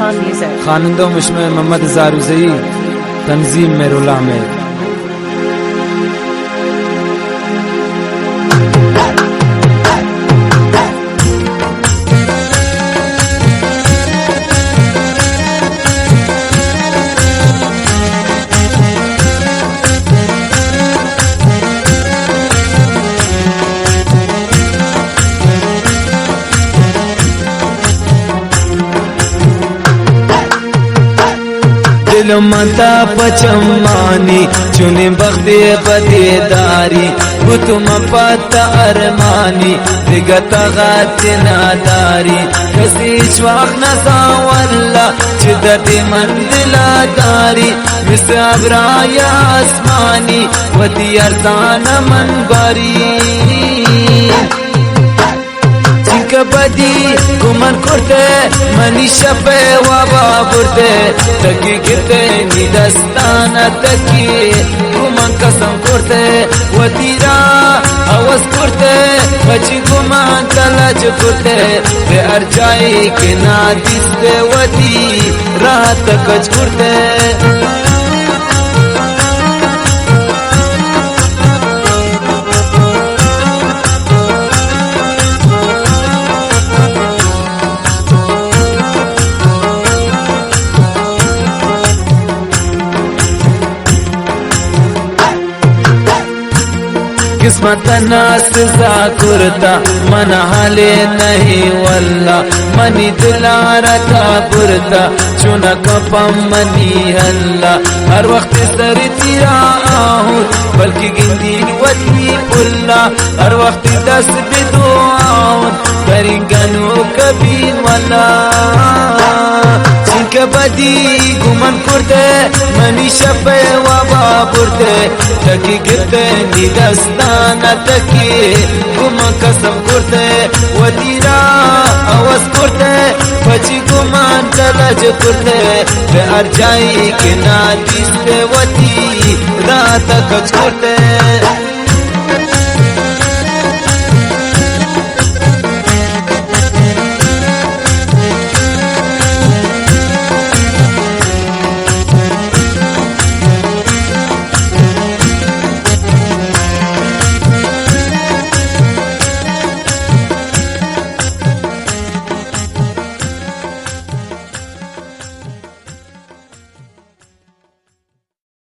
Khan Music. خواننده و مشمع محمد زاروزئی، تنظیم میرالله امیر. دل متا پچمانی چونی بختی بدیداری بتم پتا ارمانی دیگتا غات ناداری کسی چواق نسا والله چه دردی من دلاداری مس ابرای آسمانی و دیارتان من باری بدی گمان کرده منی شپه و بابرده تکی گرده نی دستانه تکی گمان قسم کرده و دیرا حوض کرده بچی گمان تلاج کرده به ارجایی که نادیسته و دی راحت کج کرده किस्मत नास्त करता मन हाले नहीं वल्ला मनी दिलारता पुरता चुना कपम मनी हल्ला हर वक्त सर तिरा आहूं बल्कि गिंदी वती पुल्ला हर वक्त दस बिदुआऊं करिंगनो कभी वल्ला بدی گمان کرده منی شپه و بابرده تکی گرده نی دستانه تکی گمان قسم کرده و دیرا آواز کرده بچی گمان تلاج کرده به ارجایی که نادیسته و دی رات کچ کرده